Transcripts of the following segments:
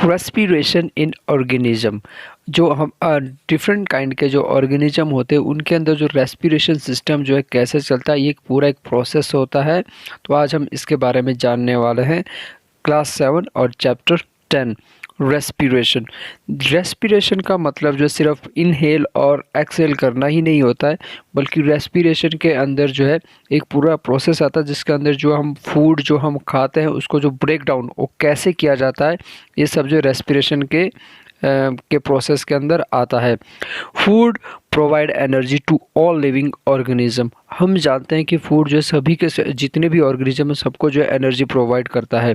Respiration in organism, जो हम different kind के जो ऑर्गेनिज्म होते हैं उनके अंदर जो रेस्पिरेशन सिस्टम जो है कैसे चलता है, ये एक पूरा एक प्रोसेस होता है। तो आज हम इसके बारे में जानने वाले हैं। क्लास 7 और चैप्टर 10 रेस्पिरेशन। रेस्पिरेशन का मतलब जो सिर्फ इनहेल और एक्सहेल करना ही नहीं होता है, बल्कि रेस्पिरेशन के अंदर जो है एक पूरा प्रोसेस आता है जिसके अंदर जो हम फूड जो हम खाते हैं उसको जो ब्रेक डाउन वो कैसे किया जाता है, ये सब जो रेस्पिरेशन के प्रोसेस के अंदर आता है। Food provide energy to all living organism. हम जानते हैं कि फूड जो सभी के जितने भी ऑर्गेनिज्म हैं सबको जो है एनर्जी प्रोवाइड करता है।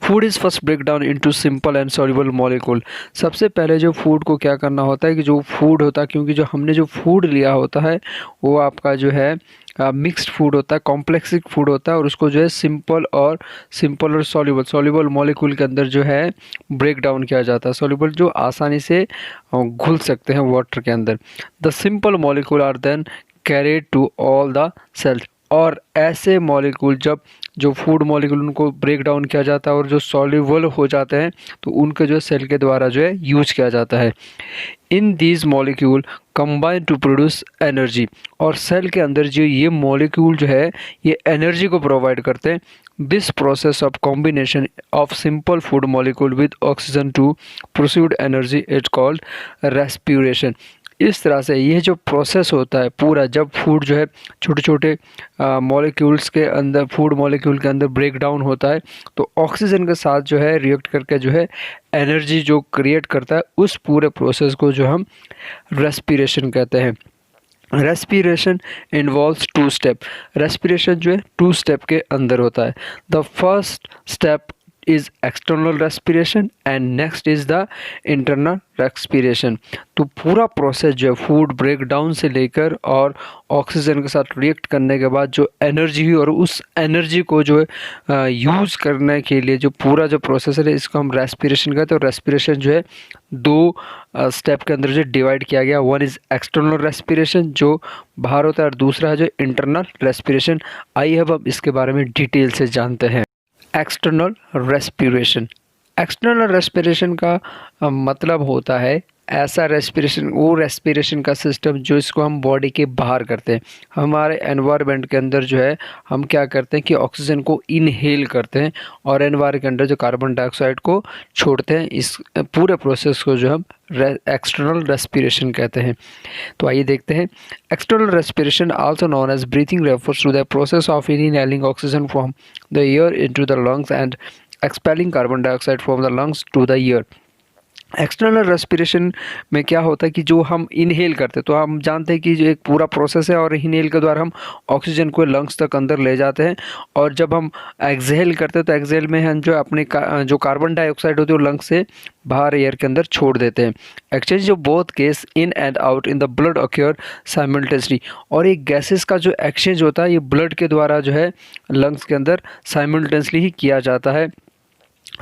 Food is first break down into simple and soluble molecule. सबसे पहले जो फूड को क्या करना होता है कि जो फूड होता है, क्योंकि जो हमने जो फूड लिया होता है वो आपका जो है मिक्स्ड फूड होता है, कॉम्प्लेक्सिक फूड होता है, और उसको जो है सिंपल और सॉल्युबल मॉलिक्यूल के अंदर जो है ब्रेक डाउन किया जाता है। सॉल्युबल जो आसानी से घुल सकते हैं वाटर के अंदर। The simple molecule are then carried to all the cells. और ऐसे मॉलिक्यूल जब जो फूड मॉलिक्यूल उनको ब्रेक डाउन किया जाता है और जो सॉल्युबल हो जाते हैं तो उनके जो सेल के द्वारा जो है यूज किया जाता है। In these molecule combine to produce energy. और सेल के अंदर जो ये मॉलिक्यूल जो है ये एनर्जी को प्रोवाइड करते हैं। This process of combination of simple food molecule with oxygen to produce energy is called respiration. इस तरह से ये जो प्रोसेस होता है पूरा, जब फूड जो है छोटे छोटे मॉलिक्यूल्स के अंदर फूड मॉलिक्यूल के अंदर ब्रेक डाउन होता है तो ऑक्सीजन के साथ जो है रिएक्ट करके जो है एनर्जी जो क्रिएट करता है, उस पूरे प्रोसेस को जो हम रेस्पिरेशन कहते हैं। Respiration involves 2 step. रेस्पिरेशन जो है 2 स्टेप के अंदर होता है। The first step is external respiration and next is the internal respiration. तो पूरा प्रोसेस जो है फूड ब्रेक डाउन से लेकर और ऑक्सीजन के साथ रिएक्ट करने के बाद जो एनर्जी हुई और उस एनर्जी को जो है यूज़ करने के लिए जो पूरा जो प्रोसेस है इसको हम रेस्पिरेशन कहते हैं। और रेस्पिरेशन जो है 2 स्टेप के अंदर जो डिवाइड किया गया। वन इज़ एक्सटर्नल रेस्पिरेशन जो बाहर होता है और दूसरा है जो इंटरनल रेस्पिरेशन। आइए अब हम इसके बारे में डिटेल से जानते हैं। External respiration. एक्सटर्नल रेस्पिरेशन का मतलब होता है ऐसा रेस्पिरेशन, वो रेस्पिरेशन का सिस्टम जो इसको हम बॉडी के बाहर करते हैं। हमारे एनवायरनमेंट के अंदर जो है हम क्या करते हैं कि ऑक्सीजन को इनहेल करते हैं और एनवायरनमेंट के अंदर जो कार्बन डाइऑक्साइड को छोड़ते हैं। इस पूरे प्रोसेस को जो हम एक्सटर्नल रेस्पिरेशन कहते हैं। तो आइए देखते हैं। External respiration also known as breathing refers to the process of inhaling oxygen from the air into the lungs and expelling carbon dioxide from the lungs to the air. External respiration में क्या होता है कि जो हम inhale करते हैं तो हम जानते हैं कि जो एक पूरा प्रोसेस है और इनहेल के द्वारा हम ऑक्सीजन को लंग्स तक अंदर ले जाते हैं। और जब हम एक्सहेल करते हैं तो एक्सहेल में हम जो अपने जो कार्बन डाइऑक्साइड होती है वो लंग्स से बाहर एयर के अंदर छोड़ देते हैं। Exchange of both gas in and out in the blood occur simultaneously. और ये गैसेस का जो एक्सचेंज होता है ये ब्लड के द्वारा जो है लंग्स के अंदर साइमल्टेनियसली ही किया जाता है।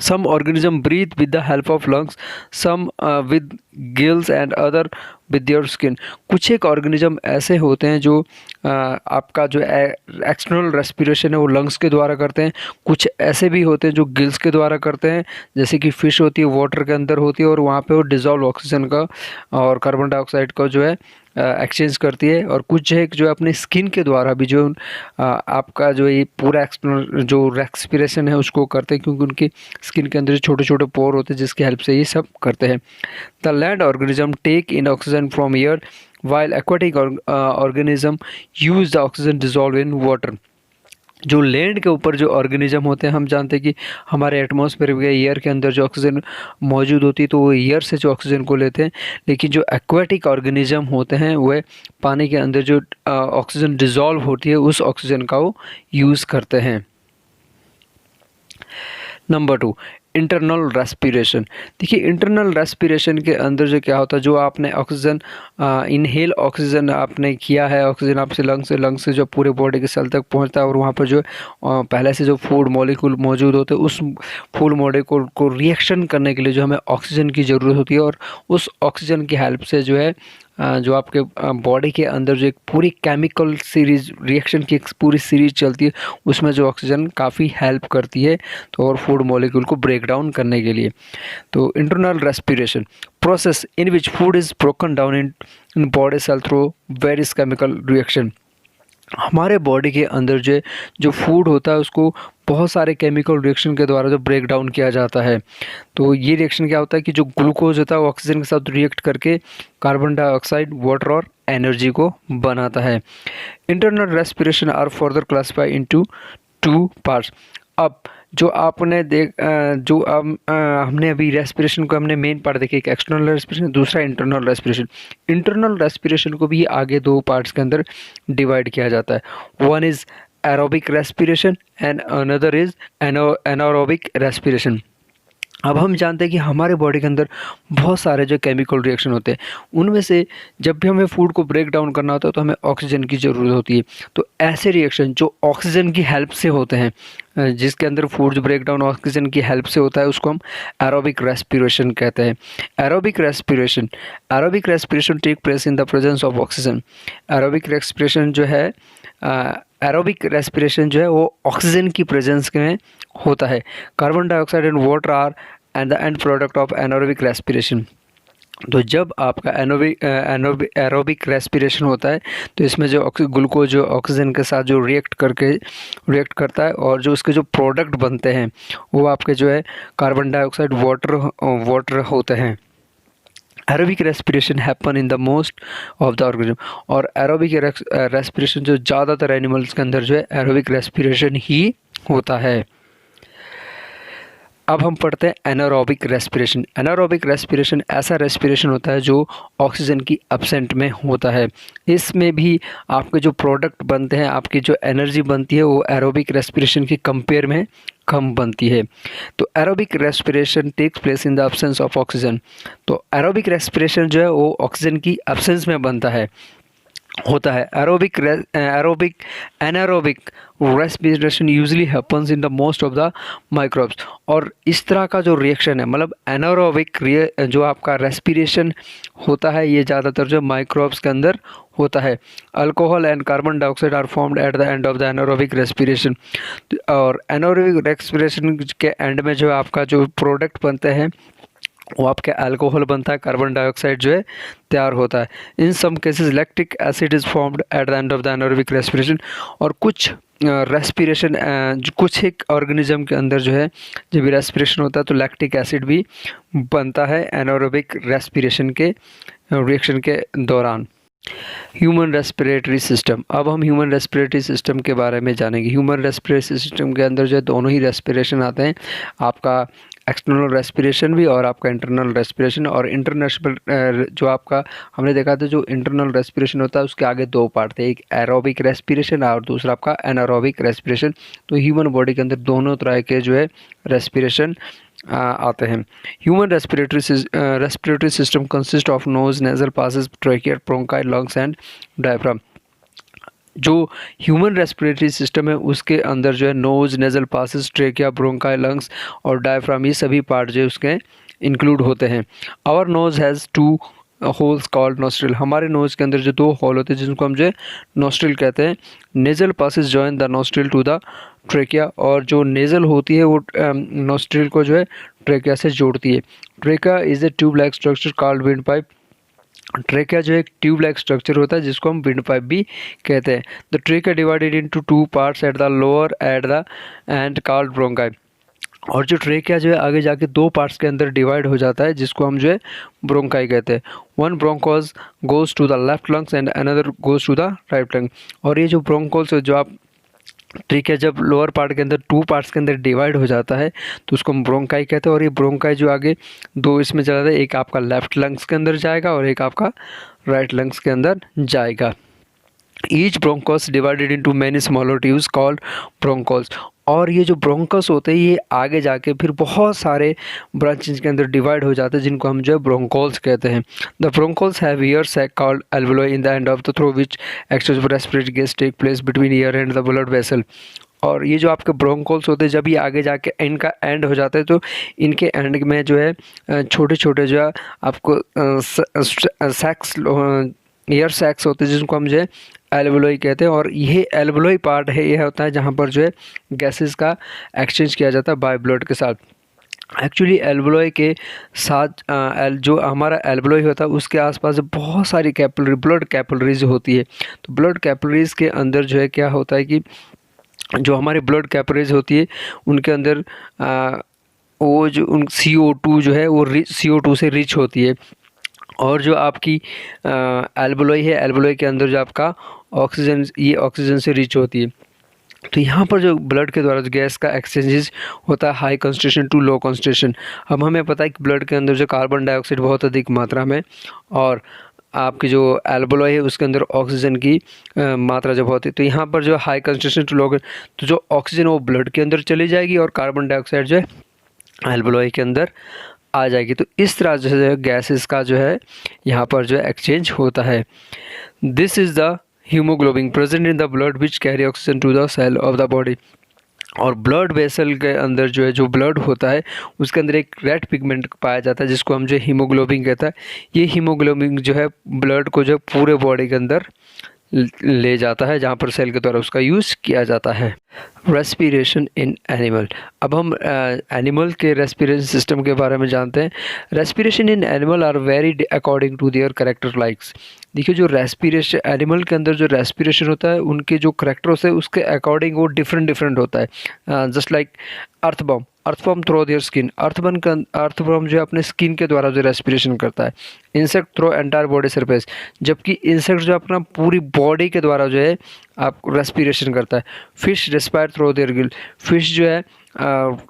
Some organisms breathe with the help of lungs, some with gills and other with their skin. कुछ एक ऑर्गेनिज्म ऐसे होते हैं जो आपका जो एक्सटर्नल रेस्पिरेशन है वो लंग्स के द्वारा करते हैं। कुछ ऐसे भी होते हैं जो गिल्स के द्वारा करते हैं, जैसे कि फ़िश होती है वाटर के अंदर होती है और वहाँ पे वो डिज़ोल्व ऑक्सीजन का और कार्बन डाइऑक्साइड का जो है एक्सचेंज करती है। और कुछ है जो अपने स्किन के द्वारा भी जो आपका जो ये पूरा एक्सटर्नल जो रेस्पिरेशन है उसको करते हैं, क्योंकि उनकी स्किन के अंदर छोटे छोटे पोर होते हैं जिसकी हेल्प से ये सब करते हैं। The land organism take in oxygen from air while aquatic organism use the oxygen dissolved in water. जो लैंड के ऊपर जो ऑर्गेनिज्म होते हैं हम जानते हैं कि हमारे एटमॉस्फेयर के एयर के अंदर जो ऑक्सीजन मौजूद होती है तो वो एयर से जो ऑक्सीजन को लेते हैं। लेकिन जो एक्वाटिक ऑर्गेनिज्म होते हैं वह पानी के अंदर जो ऑक्सीजन डिज़ोल्व होती है उस ऑक्सीजन का वो यूज़ करते हैं। Number 2, internal respiration. देखिए इंटरनल रेस्पिरेशन के अंदर जो क्या होता है, जो आपने ऑक्सीजन इनहेल ऑक्सीजन आपने किया है, ऑक्सीजन आपसे लंग से जो पूरे बॉडी के सेल तक पहुंचता है और वहाँ पर जो पहले से जो फूड मॉलिक्यूल मौजूद होते हैं उस फूड मॉलिक्यूल को रिएक्शन करने के लिए जो हमें ऑक्सीजन की ज़रूरत होती है और उस ऑक्सीजन की हेल्प से जो है जो आपके बॉडी के अंदर जो एक पूरी केमिकल सीरीज रिएक्शन की एक पूरी सीरीज चलती है, उसमें जो ऑक्सीजन काफ़ी हेल्प करती है तो और फूड मॉलिक्यूल को ब्रेक डाउन करने के लिए। तो internal respiration process in which food is broken down in body cell through various chemical reaction. हमारे बॉडी के अंदर जो फूड होता है उसको बहुत सारे केमिकल रिएक्शन के द्वारा जो ब्रेक डाउन किया जाता है। तो ये रिएक्शन क्या होता है कि जो ग्लूकोज होता है वो ऑक्सीजन के साथ रिएक्ट करके कार्बन डाइऑक्साइड, वाटर और एनर्जी को बनाता है। Internal respiration are further classify into 2 parts. अब जो आपने हमने अभी रेस्पिरेशन को हमने मेन पार्ट देखे, एक एक्सटर्नल रेस्पिरेशन, दूसरा इंटरनल रेस्पिरेशन। इंटरनल रेस्पिरेशन को भी आगे 2 पार्ट्स के अंदर डिवाइड किया जाता है। One is aerobic respiration and another is anaerobic respiration. अब हम जानते हैं कि हमारे बॉडी के अंदर बहुत सारे जो केमिकल रिएक्शन होते हैं, उनमें से जब भी हमें फूड को ब्रेक डाउन करना होता है तो हमें ऑक्सीजन की ज़रूरत होती है। तो ऐसे रिएक्शन जो ऑक्सीजन की हेल्प से होते हैं, जिसके अंदर फूड जो ब्रेक डाउन ऑक्सीजन की हेल्प से होता है, उसको हम एरोबिक रेस्पिरेशन कहते हैं। Aerobic respiration take place in the presence of oxygen. Aerobic respiration जो है वो ऑक्सीजन की प्रेजेंस में होता है। Carbon dioxide and water are and the end product of anaerobic respiration. तो जब आपका एरोबिक रेस्पिरेशन होता है तो इसमें जो ग्लूकोज जो ऑक्सीजन के साथ जो रिएक्ट करता है और जो उसके जो प्रोडक्ट बनते हैं वो आपके जो है कार्बन डाइऑक्साइड, वाटर होते हैं। Aerobic respiration happen in the most of the organism. और एरोबिक रेस्पिरेशन जो ज़्यादातर एनिमल्स के अंदर जो है एरोबिक रेस्पिरेशन ही होता है। अब हम पढ़ते हैं एनारोबिक रेस्पिरेशन। एनारोबिक रेस्पिरेशन ऐसा रेस्पिरेशन होता है जो ऑक्सीजन की एब्सेंट में होता है। इसमें भी आपके जो प्रोडक्ट बनते हैं, आपकी जो एनर्जी बनती है वो एरोबिक रेस्पिरेशन की कंपेयर में कम बनती है। तो aerobic respiration takes place in the absence of oxygen. तो एरोबिक रेस्पिरेशन जो है वो ऑक्सीजन की एब्सेंस में बनता है होता है। Anaerobic respiration usually happens in the most of the microbes. और इस तरह का जो रिएक्शन है, मतलब एनारोबिक जो आपका रेस्पिरेशन होता है, ये ज़्यादातर जो माइक्रोब्स के अंदर होता है। Alcohol and carbon dioxide are formed at the end of the anaerobic respiration. और एनारोबिक रेस्पिरेशन के एंड में जो आपका जो प्रोडक्ट बनते हैं वो आपके अल्कोहल बनता है, कार्बन डाइऑक्साइड जो है तैयार होता है। In some cases lactic acid is formed at the end of the anaerobic respiration. और कुछ रेस्पिरेशन कुछ एक ऑर्गेनिज्म के अंदर जो है जब भी रेस्पिरेशन होता है तो लैक्टिक एसिड भी बनता है एनारोबिक रेस्पिरेशन के रिएक्शन के दौरान। Human respiratory system. अब हम ह्यूमन रेस्पिरेटरी सिस्टम के बारे में जानेंगे। ह्यूमन रेस्पिरेटरी सिस्टम के अंदर जो है दोनों ही रेस्पिरेशन आते हैं, आपका एक्सटर्नल रेस्पिरेशन भी और आपका इंटरनल रेस्पिरेशन। और इंटरनेशनल जो आपका हमने देखा था जो इंटरनल रेस्पिरेशन होता है उसके आगे 2 पार्ट थे, एक एरोबिक रेस्पिरेशन और दूसरा आपका एनारोबिक रेस्पिरेशन। तो ह्यूमन बॉडी के अंदर दोनों तरह के जो है रेस्पिरेशन आते हैं। Human respiratory system consist of nose, nasal passes, trachea, bronchi, lungs and diaphragm. जो ह्यूमन रेस्पिरेटरी सिस्टम है उसके अंदर जो है nose, nasal passes, trachea, bronchi, lungs और डायफ्राम, ये सभी पार्ट जो है उसके इंक्लूड होते हैं। Our nose has 2 holes called nostril. हमारे नोज़ के अंदर जो 2 होल होते हैं जिनको हम जो है नोस्ट्रिल कहते हैं। Nasal passes join the nostril to the trachea. और जो नेजल होती है वो नोस्ट्रिल को जो है ट्रेकिया से जोड़ती है। Trachea is a tube like structure called wind pipe. Trachea जो एक ट्यूब लाइक स्ट्रक्चर होता है जिसको हम विंड पाइप भी कहते हैं। The trachea divided into 2 parts at the lower eight the and called bronchi. और जो ट्रेकिया जो है आगे जाके 2 पार्ट्स के अंदर डिवाइड हो जाता है जिसको हम जो है ब्रोंकाई कहते हैं। One bronchioles goes to the left lungs and another goes to the right lung. और ये जो ब्रोंकोल्स जो आप ट्रेकिया जब लोअर पार्ट के अंदर 2 पार्ट्स के अंदर डिवाइड हो जाता है तो उसको हम ब्रोंकाई कहते हैं। और ये ब्रोंकाई जो आगे 2 इसमें चला जाता है, एक आपका लेफ्ट लंग्स के अंदर जाएगा और एक आपका राइट लंग्स के अंदर जाएगा। Each bronchus divided into many smaller tubes called bronchioles. और ये जो ब्रोंकस होते हैं ये आगे जाके फिर बहुत सारे ब्रांचेस के अंदर डिवाइड हो जाते हैं जिनको हम जो है ब्रोंकोल्स कहते हैं। The bronchioles have air sac called alveoli in the end of the throw which exchange of respiratory gas take place between air and the blood vessel. और ये जो आपके ब्रोंकोल्स होते हैं जब ये आगे जाके इनका एंड हो जाता है तो इनके एंड में जो है छोटे छोटे जो है आपको सैक्स एयर सैक्स होते हैं जिनको हम जो है एल्वोलाई कहते हैं। और ये एल्वोलाई पार्ट है, यह होता है जहाँ पर जो है गैसेस का एक्सचेंज किया जाता है बाय ब्लड के साथ। एक्चुअली एल्वोलाई के साथ जो हमारा एल्वोलाई होता है उसके आसपास बहुत सारी कैपिलरी ब्लड कैपिलरीज होती है। तो ब्लड कैपिलरीज के अंदर जो है क्या होता है कि जो हमारे ब्लड कैपिलरीज होती है उनके अंदर वो जो उन CO2 जो है वो CO2 से रिच होती है। और जो आपकी एल्वोलाई है, एल्वोलाई के अंदर जो आपका ऑक्सीजन, ये ऑक्सीजन से रिच होती है। तो यहाँ पर जो ब्लड के द्वारा जो गैस का एक्सचेंजेस होता है high concentration to low concentration. अब हमें पता है कि ब्लड के अंदर जो कार्बन डाइऑक्साइड बहुत अधिक मात्रा में और आपकी जो एल्वोलाई है उसके अंदर ऑक्सीजन की मात्रा जब होती है, तो यहाँ पर जो हाई कंसंट्रेशन टू लो, तो जो ऑक्सीजन वो ब्लड के अंदर चली जाएगी और कार्बन डाइऑक्साइड जो है एल्वोलाई के अंदर आ जाएगी। तो इस तरह जो है गैसेस का जो है यहाँ पर जो है एक्सचेंज होता है। This is the haemoglobin present in the blood which carry oxygen to the cell of the body. और ब्लड वेसल के अंदर जो है जो ब्लड होता है उसके अंदर एक रेड पिगमेंट पाया जाता है जिसको हम जो हीमोग्लोबिन कहता है। ये हीमोग्लोबिन जो है ब्लड को जो पूरे बॉडी के अंदर ले जाता है जहाँ पर सेल के द्वारा उसका यूज़ किया जाता है। Respiration in animal. अब हम एनिमल के रेस्पिरेशन सिस्टम के बारे में जानते हैं। Respiration in animal are varied according to their character likes. देखिए जो रेस्पिरेशन एनिमल के अंदर जो रेस्पिरेशन होता है उनके जो करेक्टर्स है उसके अकॉर्डिंग वो डिफरेंट होता है। Just like earthworm through their skin. Earthworm जो है अपने स्किन के द्वारा जो रेस्पिरेशन करता है। Insect through entire body surface, जबकि इंसेक्ट जो अपना पूरी बॉडी के द्वारा जो है आप रेस्पिरेशन करता है। Fish respire through their gill. Fish जो है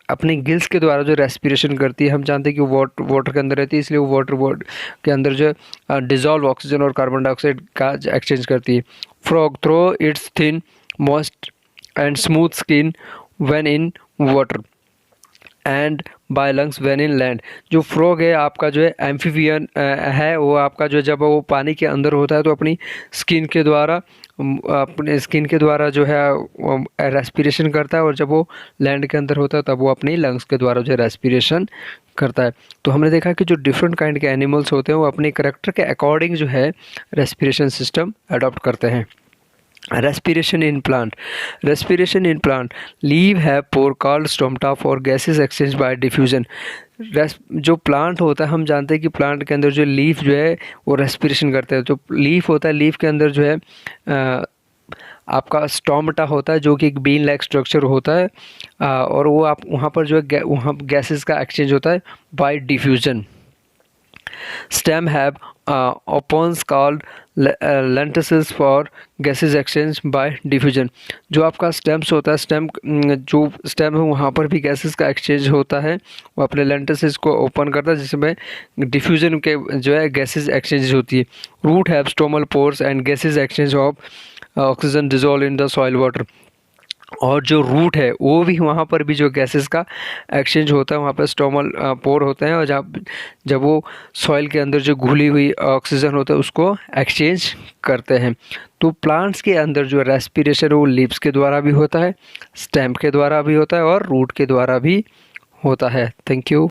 अपने गिल्स के द्वारा जो रेस्पिरेशन करती है। हम जानते हैं कि वाटर के अंदर रहती है इसलिए वो वाटर के अंदर जो डिजॉल्व ऑक्सीजन और कार्बन डाइऑक्साइड का एक्सचेंज करती है। Frog through its thin moist and smooth skin when in water and by lungs when in land. जो फ्रॉग है आपका जो है एम्फीबियन है, वो आपका जो जब वो पानी के अंदर होता है तो अपनी स्किन के द्वारा जो है रेस्पिरेशन करता है, और जब वो लैंड के अंदर होता है तब वो अपनी लंग्स के द्वारा जो है रेस्पिरेशन करता है। तो हमने देखा कि जो डिफरेंट काइंड के एनिमल्स होते हैं वो अपने करेक्टर के अकॉर्डिंग जो है रेस्पिरेशन सिस्टम अडॉप्ट करते हैं। Respiration in plant. Respiration in plant. Leaf have pore called stomata for gases exchanged by diffusion. जो प्लांट होता है हम जानते हैं कि प्लांट के अंदर जो लीफ जो है वो रेस्पिरेशन करते हैं। जो लीफ होता है लीफ के अंदर जो है आपका स्टोमेटा होता है जो कि एक बीन लाइक स्ट्रक्चर होता है, और वो आप वहाँ पर जो है वहाँ गैसेस का एक्सचेंज होता है bye diffusion. Stem have opens called lenticels for gases exchange by diffusion. जो आपका स्टेम्स होता है जो स्टेम है वहाँ पर भी गैसेस का एक्सचेंज होता है, वो अपने लेंटिसल्स को ओपन करता है जिसमें डिफ्यूजन के जो है गैसेस एक्सचेंज होती है। Root have stomal pores and gases exchange of oxygen dissolve in the soil water. और जो रूट है वो भी वहाँ पर भी जो गैसेस का एक्सचेंज होता है, वहाँ पर स्टोमल पोर होते हैं, और जब वो सॉइल के अंदर जो घुली हुई ऑक्सीजन होता है उसको एक्सचेंज करते हैं। तो प्लांट्स के अंदर जो रेस्पिरेशन वो लीव्स के द्वारा भी होता है, स्टेम के द्वारा भी होता है और रूट के द्वारा भी होता है। Thank you.